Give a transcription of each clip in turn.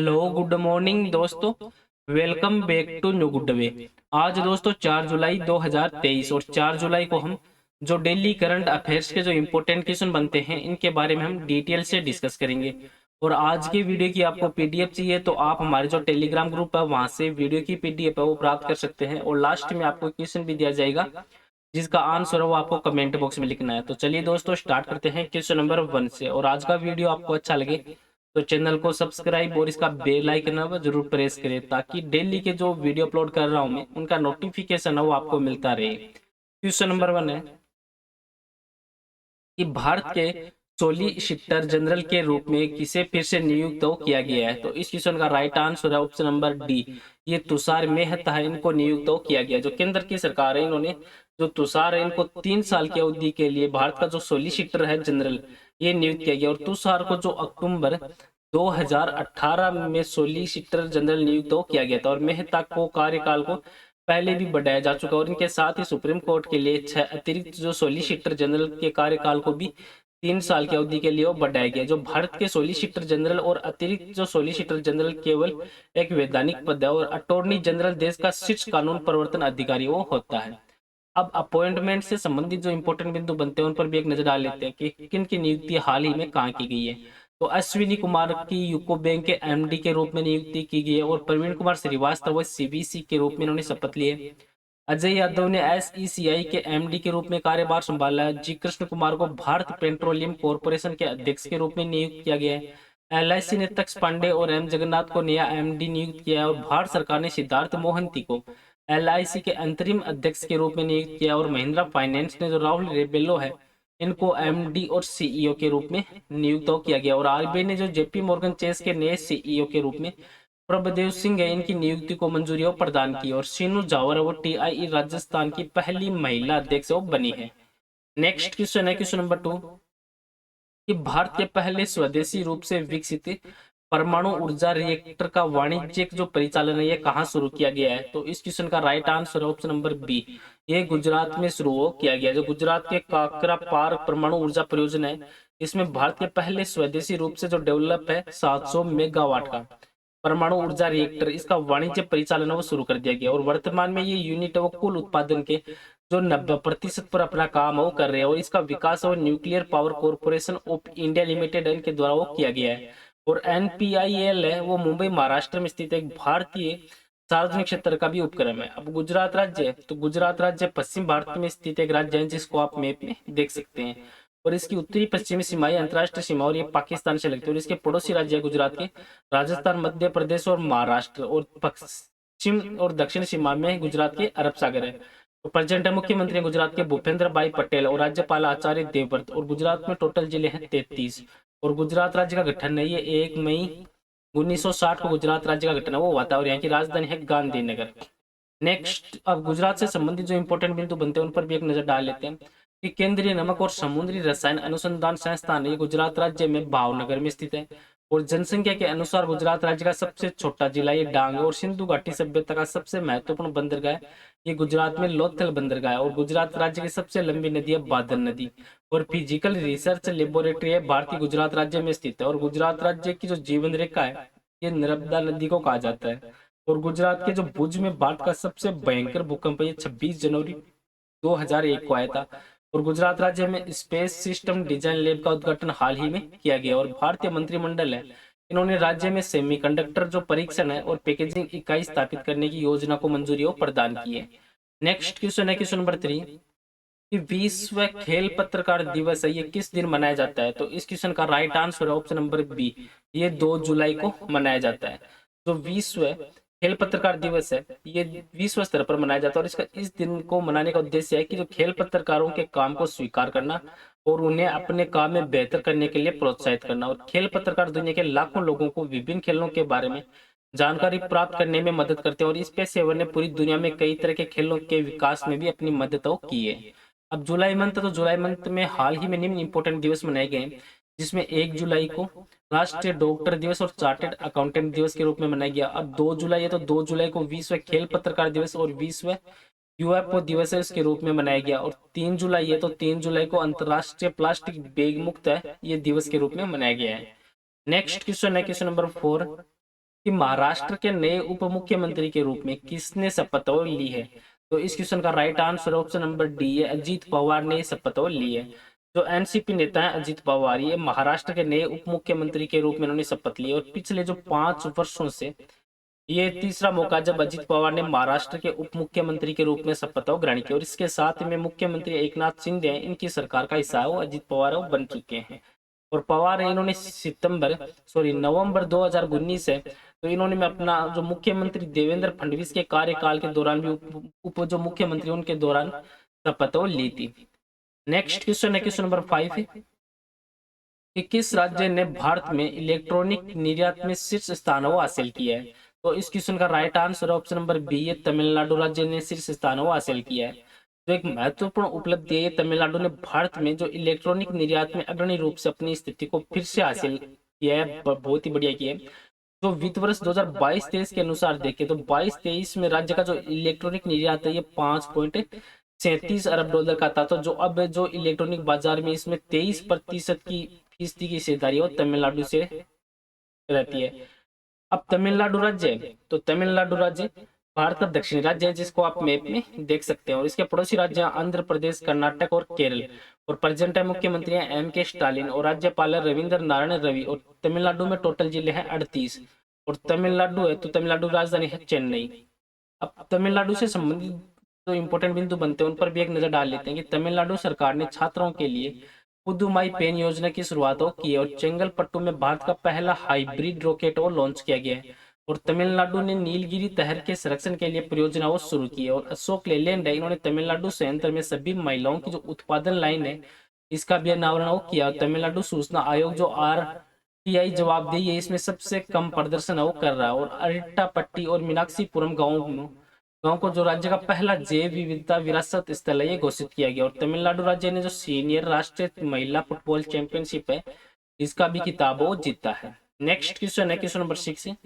Hello good morning दोस्तों। Welcome back to new good way. आज दोस्तों 4 जुलाई 2023 और 4 जुलाई को हम जो डेली करंट अफेयर्स के जो इम्पोर्टेंट क्वेश्चन बनते हैं इनके बारे में हम डिटेल से डिस्कस करेंगे। और आज की वीडियो की आपको पीडीएफ चाहिए तो आप हमारे जो टेलीग्राम ग्रुप है वहां से वीडियो की पीडीएफ है वो प्राप्त कर सकते हैं। और लास्ट में आपको क्वेश्चन भी दिया जाएगा जिसका आंसर है वो आपको कमेंट बॉक्स में लिखना है। तो चलिए दोस्तों स्टार्ट करते हैं क्वेश्चन नंबर 1 से। और आज का वीडियो आपको अच्छा लगे तो चैनल को सब्सक्राइब और इसका बेल आइकन है वो जरूर प्रेस करें ताकि डेली के जो वीडियो अपलोड कर रहा हूं मैं उनका नोटिफिकेशन है वो आपको मिलता रहे। क्वेश्चन नंबर 1 है कि भारत के सॉलिसिटर जनरल के रूप में किसे फिर से नियुक्त किया गया है। तो इस क्वेश्चन का राइट आंसर है ऑप्शन नंबर डी, ये तुषार मेहता है, इनको नियुक्त किया गया। जो केंद्र की सरकार है इन्होंने जो तुषार है इनको 3 साल की अवधि के लिए भारत का जो सॉलिसिटर है जनरल ये नियुक्त किया गया। और तुषार को जो अक्टूबर 2018 में सॉलिसिटर जनरल नियुक्त किया गया था और मेहता को कार्यकाल को पहले भी बढ़ाया जा चुका है। और इनके साथ ही सुप्रीम कोर्ट के लिए 6 अतिरिक्त जो सॉलिसिटर जनरल के कार्यकाल को भी 3 साल की अवधि के लिए वो बढ़ाया गया। जो भारत के सॉलिसिटर जनरल और अतिरिक्त जो सॉलिसिटर जनरल केवल एक वैधानिक पद है और अटॉर्नी जनरल देश का शीर्ष कानून प्रवर्तन अधिकारी वो होता है। अब अपॉइंटमेंट से संबंधित जो इंपॉर्टेंट बिंदु बनते हैं उन पर भी एक नजर डाल लेते हैं कि किन की नियुक्ति हाल ही में कहाँ की गई है। तो अश्विनी कुमार की यूको बैंक के एमडी के रूप में नियुक्ति की गई है और प्रवीण कुमार श्रीवास्तव वो सीबीसी के रूप में इन्होंने शपथ ली है। अजय यादव ने एसईसीआई के एमडी के रूप में कार्यभार संभाला है। जी कृष्ण कुमार को भारत पेट्रोलियम कॉर्पोरेशन के अध्यक्ष के रूप में नियुक्त किया गया है। एलआईसी ने तक्ष पांडे और एम जगन्नाथ को नया एमडी नियुक्त किया है। और भारत सरकार ने सिद्धार्थ मोहंती को एलआईसी के अंतरिम अध्यक्ष के रूप में नियुक्त किया। और महिंद्रा फाइनेंस ने जो राहुल रेबेलो है इनको एमडी और सीईओ के रूप में नियुक्त किया गया। और आरबीआई ने जो जेपी मॉर्गन चेस के नए सीईओ के रूप में प्रभदेव सिंह है इनकी नियुक्ति को मंजूरी प्रदान की। और सीनू जावर वो टीआई राजस्थान की पहली महिला अध्यक्ष वो बनी है। नेक्स्ट क्वेश्चन है क्वेश्चन नंबर 2 कि भारत के पहले स्वदेशी रूप से विकसित परमाणु ऊर्जा रिएक्टर का वाणिज्यिक जो परिचालन है ये कहाँ शुरू किया गया है। तो इस क्वेश्चन का राइट आंसर है ऑप्शन नंबर बी, ये गुजरात में शुरू किया गया। जो गुजरात के काकरा पार परमाणु ऊर्जा परियोजना है इसमें भारत के पहले स्वदेशी रूप से जो डेवलप है 700 मेगावाट का परमाणु ऊर्जा रिएक्टर इसका वाणिज्य परिचालन वो शुरू कर दिया गया। और वर्तमान में ये यूनिट वो कुल उत्पादन के जो 90% पर अपना काम वो कर रहे हैं। और इसका विकास और nuclear power corporation of India limited इनके द्वारा वो किया गया है। और एनपीआईएल है वो मुंबई महाराष्ट्र में स्थित एक भारतीय सार्वजनिक क्षेत्र का भी उपक्रम है। अब गुजरात राज्य है तो गुजरात राज्य पश्चिम भारत में स्थित एक राज्य है जिसको आप मैप में देख सकते हैं। और इसकी उत्तरी पश्चिमी सीमाएं अंतर्राष्ट्रीय सीमा और ये पाकिस्तान से लगती है। और इसके पड़ोसी राज्य है गुजरात के राजस्थान, मध्य प्रदेश और महाराष्ट्र। और पश्चिम और दक्षिण सीमा में गुजरात के अरब सागर है। तो प्रेजेंट मुख्यमंत्री गुजरात के भूपेंद्र भाई पटेल और राज्यपाल आचार्य देवव्रत। और गुजरात में टोटल जिले हैं 33। और गुजरात राज्य का गठन है ये 1 मई 1960 को गुजरात राज्य का गठन वो हुआ था। और यहाँ की राजधानी है गांधीनगर। नेक्स्ट अब गुजरात से संबंधित जो इंपॉर्टेंट बिंदु बनते हैं उन पर भी एक नजर डाल लेते हैं कि केंद्रीय नमक और समुद्री रसायन अनुसंधान संस्थान ये गुजरात राज्य में भावनगर में स्थित है। और जनसंख्या के अनुसार गुजरात राज्य का सबसे छोटा जिला ये डांग है। और सिंधु घाटी सभ्यता का सबसे महत्वपूर्ण बंदरगाह ये गुजरात में लोथल बंदरगाह है। और गुजरात राज्य की सबसे लंबी नदी है बादल नदी। और फिजिकल रिसर्च लेबोरेटरी है भारतीय गुजरात राज्य में स्थित है। और गुजरात राज्य की जो जीवन रेखा है ये नर्मदा नदी को कहा जाता है। और गुजरात के जो भुज में भारत का सबसे भयंकर भूकंप ये 26 जनवरी 2001 को आया था। और गुजरात राज्य में स्पेस सिस्टम डिजाइन लैब का उद्घाटन हाल ही में किया गया। और भारतीय मंत्रिमंडल है इन्होंने राज्य में सेमीकंडक्टर जो परीक्षण है और पैकेजिंग इकाई स्थापित करने की योजना को मंजूरी प्रदान की है। नेक्स्ट क्वेश्चन है क्वेश्चन नंबर 3 कि विश्व खेल पत्रकार दिवस है ये किस दिन मनाया जाता है। तो इस क्वेश्चन का राइट आंसर है ऑप्शन नंबर बी, ये 2 जुलाई को मनाया जाता है। जो विश्व खेल पत्रकार दिवस है ये विश्व स्तर पर मनाया जाता है। और इसका इस दिन को मनाने का उद्देश्य है कि जो खेल पत्रकारों के काम को स्वीकार करना और उन्हें अपने काम में बेहतर करने के लिए प्रोत्साहित करना। और खेल पत्रकार दुनिया के लाखों लोगों को विभिन्न खेलों के बारे में जानकारी प्राप्त करने में मदद करते हैं। और इस पेशेवर ने पूरी दुनिया में कई तरह के खेलों के विकास में भी अपनी मदद की है। अब जुलाई मंथ तो जुलाई मंथ में हाल ही में निम्न इंपॉर्टेंट दिवस मनाए गए जिसमें 1 जुलाई को राष्ट्रीय डॉक्टर दिवस और चार्टर्ड अकाउंटेंट दिवस के रूप में मनाया गया। अब 2 जुलाई है तो 2 जुलाई को विश्व खेल पत्रकार दिवस और विश्व यूएफओ दिवस है इसके रूप में मनाया गया। और 3 जुलाई है तो 3 जुलाई को अंतरराष्ट्रीय प्लास्टिक बैग मुक्त है ये दिवस के रूप में मनाया गया है। नेक्स्ट क्वेश्चन है क्वेश्चन नंबर 4 कि महाराष्ट्र के नए उप मुख्यमंत्री के रूप में किसने शपथ ली है? तो इस क्वेश्चन का right answer option number D है, अजीत पवार ने शपथ ली है। जो एनसीपी नेता है अजीत पवार, ये महाराष्ट्र के नए उप मुख्यमंत्री के रूप में उन्होंने शपथ ली और पिछले जो 5 वर्षों से ये तीसरा मौका जब अजीत पवार ने महाराष्ट्र के उप मुख्यमंत्री के रूप में शपथ ग्रहण की और इसके साथ में मुख्यमंत्री एकनाथ शिंदे इनकी सरकार का हिस्सा है वो अजीत पवार वो बन चुके हैं। और पवार है इन्होंने नवंबर 2019 है तो इन्होंने में अपना जो मुख्यमंत्री देवेंद्र फडणवीस के कार्यकाल के दौरान भी उप जो मुख्यमंत्री उनके दौरान शपथ ली थी। नेक्स्ट क्वेश्चन है क्वेश्चन नंबर 5 है कि किस राज्य ने भारत में इलेक्ट्रॉनिक निर्यात में शीर्ष स्थान हासिल किया है? तो इस क्वेश्चन का right answer option number B है, तमिलनाडु राज्य ने शीर्ष स्थान हासिल किया है। तो एक महत्वपूर्ण उपलब्धि है, तमिलनाडु ने भारत में जो इलेक्ट्रॉनिक निर्यात में अग्रणी रूप से अपनी स्थिति को फिर से हासिल किया है, बहुत ही बढ़िया किया है। तो वित्त वर्ष 2022-23 के अनुसार देखें तो 22-23 में राज्य का जो इलेक्ट्रॉनिक निर्यात है ये 5.37 अरब डॉलर का था। तो जो अब जो इलेक्ट्रॉनिक बाजार में इसमें 23% की फीसदी की हिस्सेदारी है तमिलनाडु से रहती है। अब तमिलनाडु राज्य है तो तमिलनाडु राज्य भारत का दक्षिणी राज्य है जिसको आप मैप में देख सकते हैं और इसके पड़ोसी राज्य आंध्र प्रदेश, कर्नाटक और केरल। और प्रेजेंट है मुख्यमंत्री हैं एम.के. स्टालिन और राज्यपाल है रविंद्र नारायण रवि। और तमिलनाडु में टोटल जिले हैं 38 और तमिलनाडु है तो तमिलनाडु राजधानी है चेन्नई। अब तमिलनाडु से संबंधित जो इंपॉर्टेंट बिंदु बनते हैं उन पर भी एक नजर डाल लेते हैं कि तमिलनाडु सरकार ने छात्रों के लिए पुदुमाई पेन योजना की शुरुआत की और चेंगलपट्टू में भारत का पहला हाइब्रिड रॉकेट लॉन्च किया गया है। और तमिलनाडु ने नीलगिरी तहर के संरक्षण के लिए परियोजना शुरू की है। और अशोक लेलैंड है इन्होंने तमिलनाडु संयंत्र में सभी महिलाओं की जो उत्पादन लाइन है इसका भी अनावरण किया। तमिलनाडु सूचना आयोग जो RTI जवाबदेही है इसमें सबसे कम प्रदर्शन कर रहा है। और अरिट्टापट्टी और मीनाक्षीपुरम गांव को जो राज्य का पहला जैव विविधता विरासत स्थल है ये घोषित किया गया। और तमिलनाडु राज्य ने जो सीनियर राष्ट्रीय महिला फुटबॉल चैंपियनशिप है इसका भी खिताब जीता है। नेक्स्ट क्वेश्चन है क्वेश्चन नंबर 6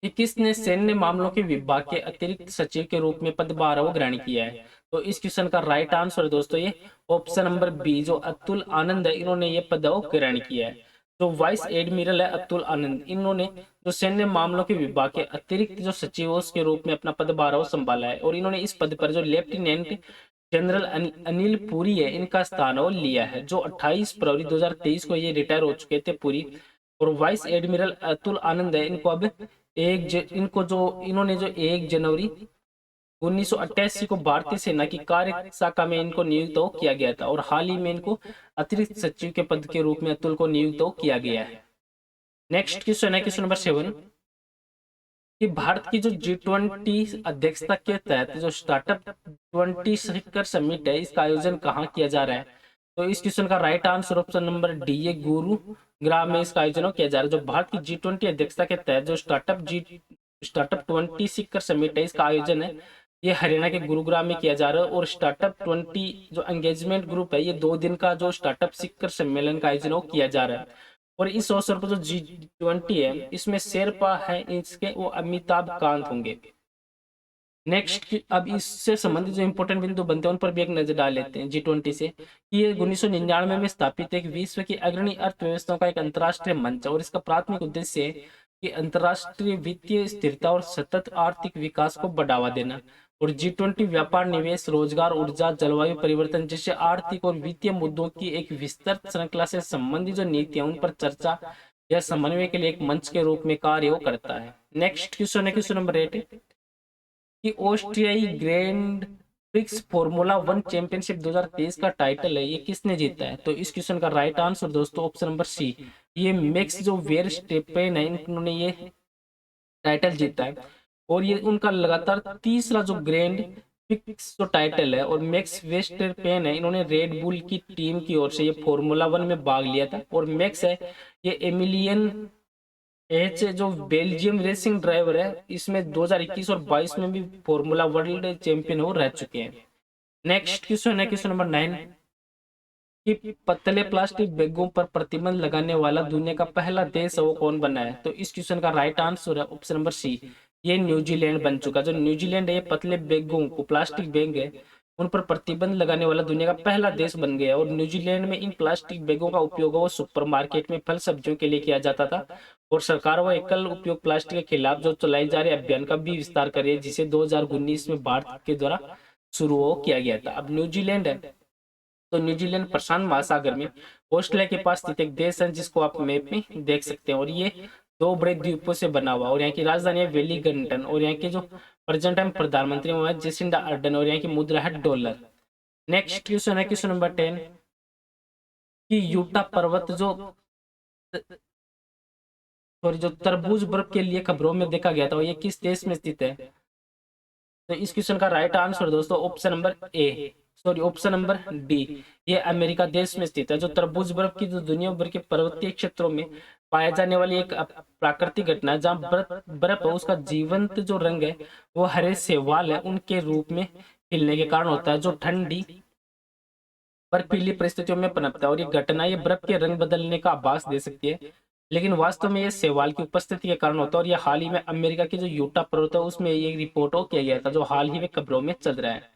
कि किसने सैन्य मामलों के विभाग के अतिरिक्त सचिव के रूप में पदभार ग्रहण किया है? तो इस क्वेश्चन का राइट आंसर दोस्तों ये ऑप्शन नंबर बी जो अतुल आनंद है इन्होंने ये पद ग्रहण किया है। जो वाइस एडमिरल है अतुल आनंद इन्होंने जो सैन्य मामलों के विभाग के अतिरिक्त जो सचिव के रूप में अपना पदभार संभाला है। और इन्होंने इस पद पर जो लेफ्टिनेंट जनरल अनिल पुरी है इनका स्थान लिया है जो 28 फरवरी 2023 को ये रिटायर हो चुके थे पुरी। और वाइस एडमिरल अतुल आनंद है इनको अब इन्होंने जो 1 जनवरी 1988 को भारतीय सेना की कार्य शाखा में इनको नियुक्त किया गया था और हाल ही में इनको अतिरिक्त सचिव के पद के रूप में अतुल को नियुक्त किया गया है। नेक्स्ट क्वेश्चन है क्वेश्चन नंबर 7 कि भारत की जो G20 अध्यक्षता के तहत जो स्टार्टअप 20 शिखर समिट है इसका आयोजन कहाँ किया जा रहा है? तो इस क्वेश्चन का right answer option number D ये गुरुग्राम में इसका आयोजन किया जा रहा है। जो भारत की G20 अध्यक्षता के तहत जो स्टार्टअप 20 शिखर समिट है इसका आयोजन है ये हरियाणा के गुरुग्राम में किया जा रहा है। और स्टार्टअप 20 जो एंगेजमेंट ग्रुप है ये 2 दिन का जो स्टार्टअप शिखर सम्मेलन का आयोजन किया जा रहा है। और इस अवसर पर जो G20 है इसमें शेरपा है इसके वो अमिताभ कांत होंगे। नेक्स्ट अब इससे संबंधित जो इंपॉर्टेंट बिंदु बनते हैं उन पर भी एक नजर डाल लेते हैं G20 से कि ये 1999 में स्थापित एक विश्व की अग्रणी अर्थव्यवस्थाओं का एक अंतर्राष्ट्रीय मंच और इसका प्राथमिक उद्देश्य है कि अंतर्राष्ट्रीय वित्तीय स्थिरता और सतत आर्थिक विकास को बढ़ावा देना। और G20 व्यापार, निवेश, रोजगार, ऊर्जा, जलवायु परिवर्तन जैसे आर्थिक और वित्तीय मुद्दों की एक विस्तृत श्रृंखला से संबंधित जो नीतियां उन पर चर्चा या समन्वय के लिए एक मंच के रूप में कार्य करता है। नेक्स्ट क्वेश्चन है क्वेश्चन नंबर 8 कि ऑस्ट्रियाई ग्रैंड प्रिक्स फॉर्मूला 1 चैंपियनशिप 2023 का टाइटल है ये किसने जीता है? तो इस क्वेश्चन का राइट आंसर दोस्तों ऑप्शन नंबर सी ये मैक्स जो वेरस्टेपेन है इन्होंने ये टाइटल जीता है। और ये उनका लगातार तीसरा जो ग्रैंड प्रिक्स जो टाइटल है। और मैक्स वेस्टरपेन है इन्होंने रेड बुल की टीम की ओर से ये फॉर्मूला 1 में भाग लिया था। और मैक्स है ये एमिलियन जो बेल्जियम रेसिंग ड्राइवर है इसमें 2021 और 22 में भी फॉर्मूला वर्ल्ड चैंपियन रह चुके हैं। नेक्स्ट क्वेश्चन है क्वेश्चन नंबर 9 कि पतले प्लास्टिक बैगों पर प्रतिबंध लगाने वाला दुनिया का पहला देश है वो कौन बना है? तो इस क्वेश्चन का राइट आंसर है ऑप्शन नंबर सी ये न्यूजीलैंड बन चुका। जो न्यूजीलैंड है ये पतले बैगों को प्लास्टिक बैग है उन पर प्रतिबंध लगाने वाला दुनिया का पहला देश बन गया। और न्यूजीलैंड में इन प्लास्टिक बैगों का उपयोग वो सुपरमार्केट में फल सब्जियों के लिए किया जाता था। और सरकार वो एकल उपयोग प्लास्टिक के खिलाफ जो चलाए जा रहे अभियान का भी विस्तार कर रही है, जिसे 2019 में भारत के द्वारा शुरू किया गया था। अब न्यूजीलैंड है, तो न्यूजीलैंड प्रशांत महासागर में ऑस्ट्रेलिया के पास स्थित एक देश है, जिसको आप मैप में देख सकते हैं। और ये दो बड़े द्वीपों से बना हुआ, और यहाँ की राजधानी है वेलिंगटन। और यहाँ के जो प्रेजेंट टाइम प्रधानमंत्री वो है जेसिंडा अर्डन, और यहाँ की मुद्रा है डॉलर। नेक्स्ट क्वेश्चन है क्वेश्चन नंबर 10 कि यूटा पर्वत जो तरबूज बर्फ के लिए खबरों में देखा गया था, वो ये किस देश में स्थित है? तो इस क्वेश्चन का राइट आंसर दोस्तों ऑप्शन नंबर डी, ये अमेरिका देश में स्थित है। जो तरबूज बर्फ की जो दुनिया भर के पर्वतीय क्षेत्रों में पाया जाने वाली एक प्राकृतिक घटना है, जहाँ बर्फ है उसका जीवंत जो रंग है वो हरे शैवाल है उनके रूप में खिलने के कारण होता है, जो ठंडी बर्फीली परिस्थितियों में पनपता है। और ये घटना ये बर्फ के रंग बदलने का आभास दे सकती है, लेकिन वास्तव में ये शैवाल की उपस्थिति के कारण होता है। और ये हाल ही में अमेरिका की जो यूटा पर्वत है उसमें ये रिपोर्ट किया गया था, जो हाल ही में खबरों में चल रहा है।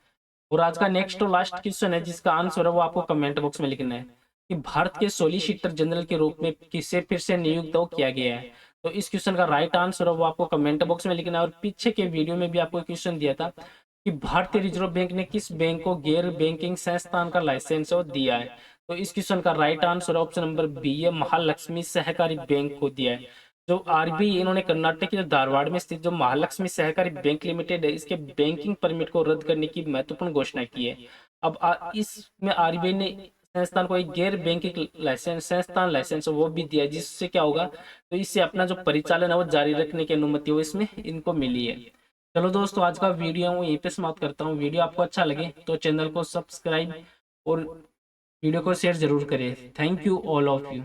और आज का नेक्स्ट और लास्ट क्वेश्चन है, जिसका आंसर है वो आपको कमेंट बॉक्स में लिखना है कि भारत के सॉलिसिटर जनरल के रूप में किसे फिर से नियुक्त किया गया है। तो इस क्वेश्चन का राइट आंसर है वो आपको कमेंट बॉक्स में लिखना है। और पीछे के वीडियो में भी आपको क्वेश्चन दिया था कि भारतीय रिजर्व बैंक ने किस बैंक को गैर बैंकिंग संस्थान का लाइसेंस दिया है। तो इस क्वेश्चन का right answer option number B है, महालक्ष्मी सहकारी बैंक को दिया है। जो आरबीआई इन्होंने कर्नाटक के जो धारवाड़ में स्थित जो महालक्ष्मी सहकारी बैंक लिमिटेड है, इसके बैंकिंग परमिट को रद्द करने की महत्वपूर्ण घोषणा की है। अब इसमें आरबीआई ने संस्थान को एक गैर बैंकिंग संस्थान लाइसेंस वो भी दिया, जिससे क्या होगा, तो इससे अपना जो परिचालन है वो जारी रखने की अनुमति वो इसमें इनको मिली है। चलो दोस्तों, आज का वीडियो यहीं पे समाप्त करता हूँ। वीडियो आपको अच्छा लगे तो चैनल को सब्सक्राइब और वीडियो को शेयर जरूर करें। Thank you all of you.